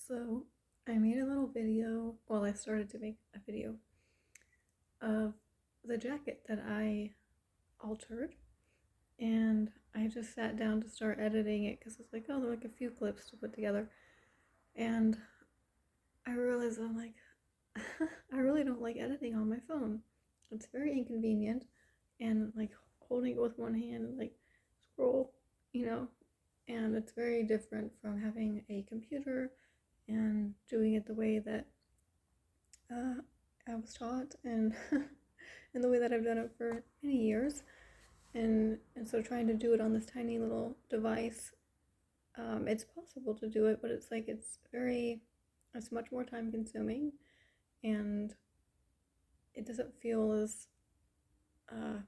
So I made a little video, well, I started to make a video of the jacket that I altered, and I just sat down to start editing it because it's like, oh, there are like a few clips to put together. And I realized I'm like, I really don't like editing on my phone. It's very inconvenient, and like holding it with one hand, like scroll, you know, and it's very different from having a computer and doing it the way that uh, I was taught and and the way that I've done it for many years. And so trying to do it on this tiny little device, it's possible to do it, but it's like it's much more time consuming, and it doesn't feel as uh,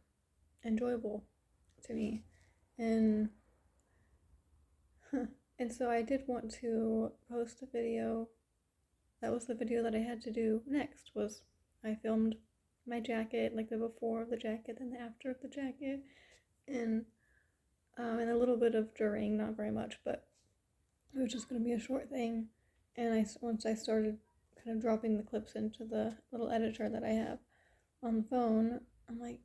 enjoyable to me. And and so I did want to post a video. That was the video that I had to do next. Was I filmed my jacket, like the before of the jacket and the after of the jacket, and and a little bit of during, not very much, but it was just going to be a short thing. And once I started kind of dropping the clips into the little editor that I have on the phone, I'm like,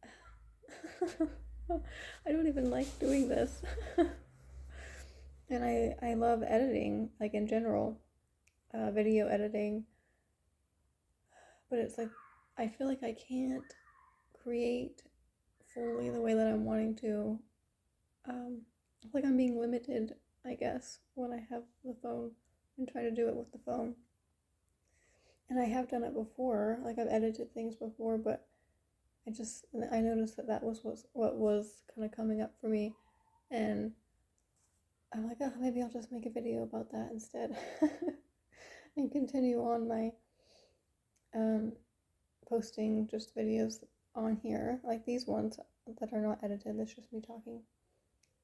I don't even like doing this. And I love editing, like in general, video editing, but it's like I feel like I can't create fully the way that I'm wanting to. I feel like I'm being limited, I guess, when I have the phone and try to do it with the phone. And I have done it before, like I've edited things before, but I noticed that what was kind of coming up for me, and I'm like, oh, maybe I'll just make a video about that instead, and continue on my um, posting just videos on here, like these ones that are not edited. It's just me talking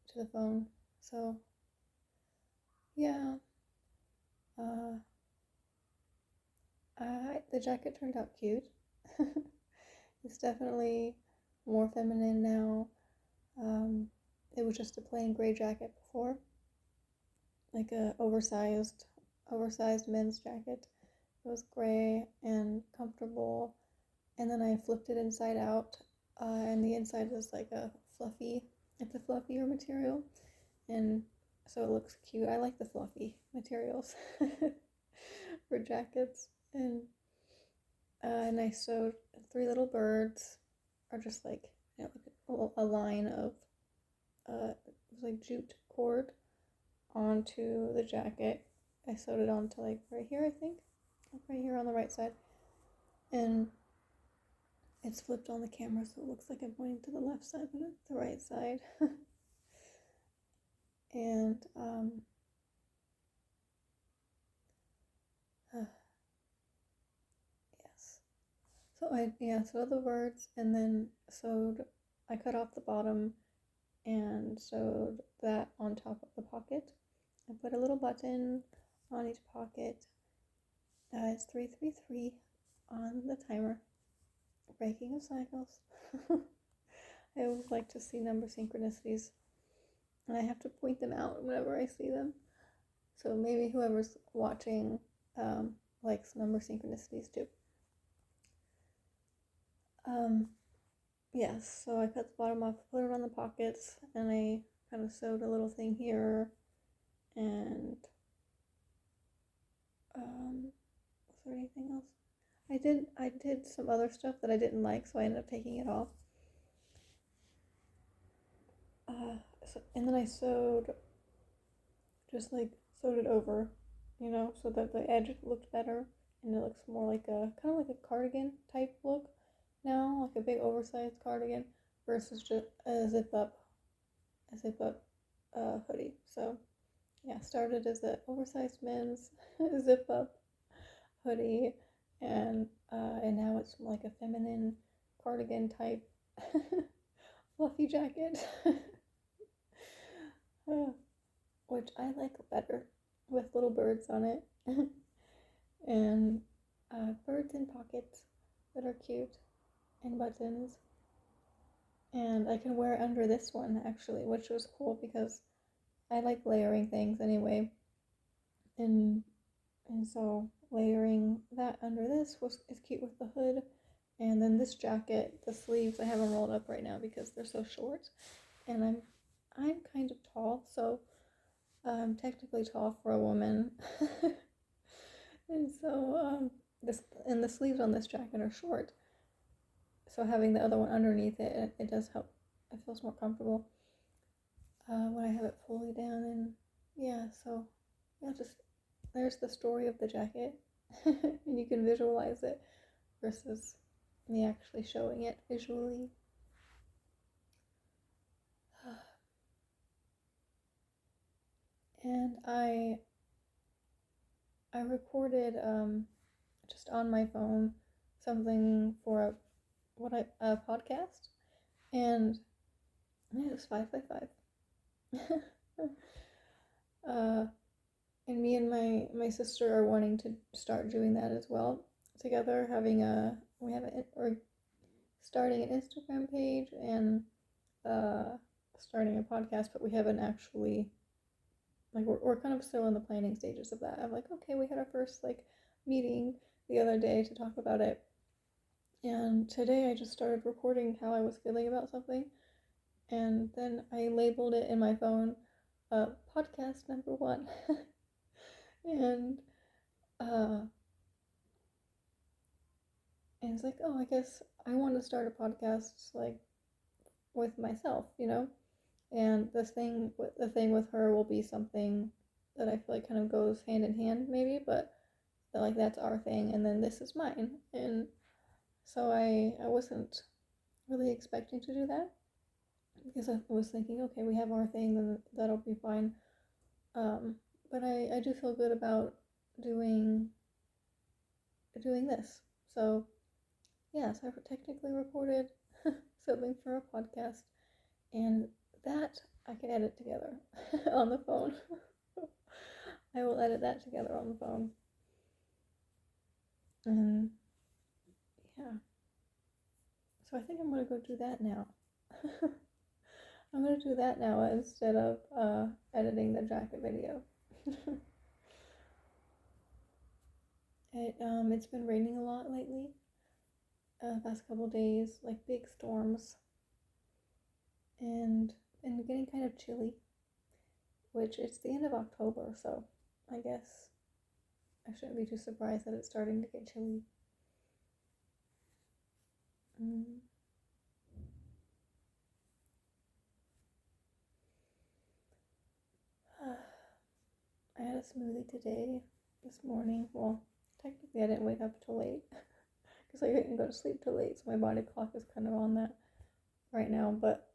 to the phone. So yeah, uh, the jacket turned out cute. It's definitely more feminine now. Um, it was just a plain gray jacket before, like a oversized men's jacket. It was gray and comfortable, and then I flipped it inside out, and the inside is like it's a fluffier material, and so it looks cute. I like the fluffy materials for jackets, and I sewed three little birds, or just like, like a line of it was like jute cord onto the jacket. I sewed it onto like right here, I think, like right here on the right side, and it's flipped on the camera, so it looks like I'm pointing to the left side, but it's the right side. And yes. So I sewed the birds, and then sewed. I cut off the bottom and sewed that on top of the pocket. I put a little button on each pocket. It's 333 on the timer. Breaking of cycles. I always like to see number synchronicities, and I have to point them out whenever I see them. So maybe whoever's watching likes number synchronicities too. Yes, so I cut the bottom off, put it on the pockets, and I kind of sewed a little thing here, and was there anything else? I did some other stuff that I didn't like, so I ended up taking it off. And then I just like sewed it over, so that the edge looked better, and it looks more like a kind of like a cardigan type look now, like a big oversized cardigan versus just a zip up hoodie. So yeah, started as an oversized men's zip up hoodie, and now it's like a feminine cardigan type fluffy jacket. Which I like better with little birds on it. And birds in pockets that are cute, and buttons. And I can wear it under this one actually, which was cool because I like layering things anyway. And And so layering that under this is cute with the hood. And then this jacket, the sleeves I have them rolled up right now because they're so short. And I'm kind of tall, so I'm technically tall for a woman. And so the sleeves on this jacket are short. So having the other one underneath it does help. It feels more comfortable when I have it fully down. And yeah, so yeah, just there's the story of the jacket, and you can visualize it versus me actually showing it visually. And I recorded just on my phone something for a podcast, and yeah, it was 5 by 5. uh, and me and my sister are wanting to start doing that as well together. We're starting an Instagram page and starting a podcast, but we haven't actually like we're kind of still in the planning stages of that. I'm like, okay, we had our first like meeting the other day to talk about it, and today I just started recording how I was feeling about something, and then I labeled it in my phone, podcast number 1, and uh, and it's like, oh, I guess I want to start a podcast like with myself, you know, and the thing with her will be something that I feel like kind of goes hand in hand, maybe, but like that's our thing, and then this is mine, and so I wasn't really expecting to do that because I was thinking, okay, we have our thing, then that'll be fine. But I do feel good about doing this. So yes, I've technically recorded something for a podcast, and that I can edit together on the phone. I will edit that together on the phone. And yeah. So I think I'm gonna go do that now. I'm gonna do that now instead of editing the jacket video. It's been raining a lot lately. Past couple days, like big storms, and getting kind of chilly. Which it's the end of October, so I guess I shouldn't be too surprised that it's starting to get chilly. Mm. I had a smoothie today, this morning. Well, technically I didn't wake up till late because I didn't go to sleep till late, so my body clock is kind of on that right now. But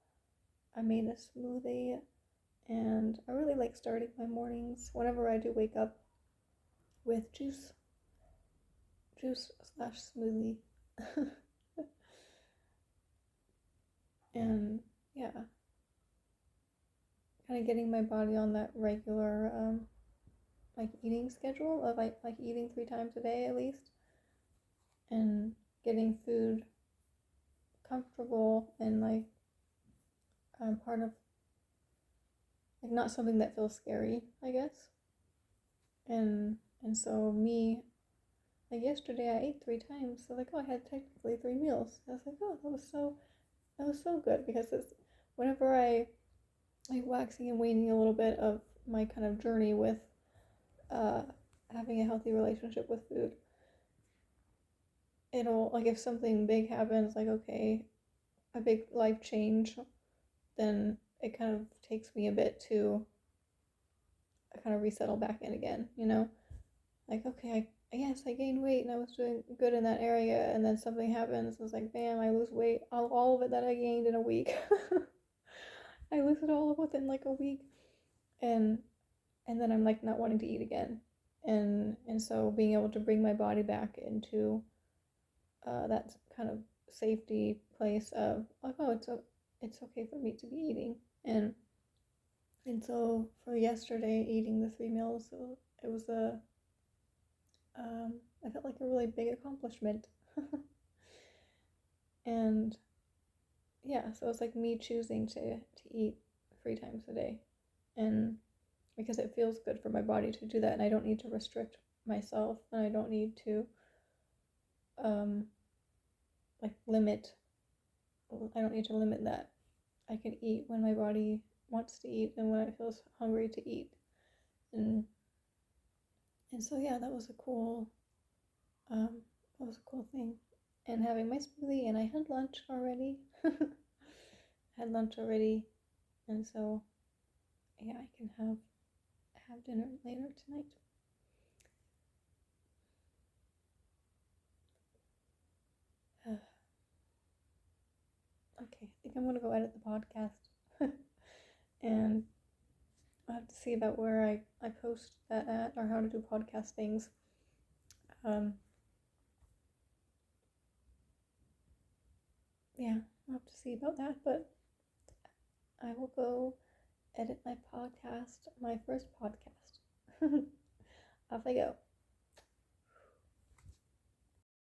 I made a smoothie, and I really like starting my mornings whenever I do wake up with juice slash smoothie. And yeah, kind of getting my body on that regular like eating schedule of like eating 3 times a day at least, and getting food comfortable and like part of like not something that feels scary, I guess. And so me, like yesterday I ate 3 times, so like, oh, I had technically 3 meals. I was like, oh, that was so good, because it's whenever I like waxing and waning a little bit of my kind of journey with uh having a healthy relationship with food, it'll like if something big happens, like okay, a big life change, then it kind of takes me a bit to kind of resettle back in again, you know? Like, okay, yes, I gained weight and I was doing good in that area, and then something happens, it's like, bam, I lose weight, all of it that I gained in a week. I lose it all within like a week, and then I'm like not wanting to eat again. And so being able to bring my body back into that kind of safety place of like, oh, it's okay for me to be eating. And so for yesterday, eating the 3 meals, it was I felt like a really big accomplishment. And yeah, so it's like me choosing to eat 3 times a day, and because it feels good for my body to do that, and I don't need to restrict myself, and I don't need to like limit. I don't need to limit that. I can eat when my body wants to eat and when I feel hungry to eat, and so yeah, um, that was a cool thing. And having my smoothie, and I had lunch already. Had lunch already, and so yeah, I can have dinner later tonight. Okay, I think I'm gonna go edit the podcast, and I have to see about where I post that at, or how to do podcast things. Um, yeah, I'll have to see about that, but I will go edit my podcast, my first podcast. Off I go.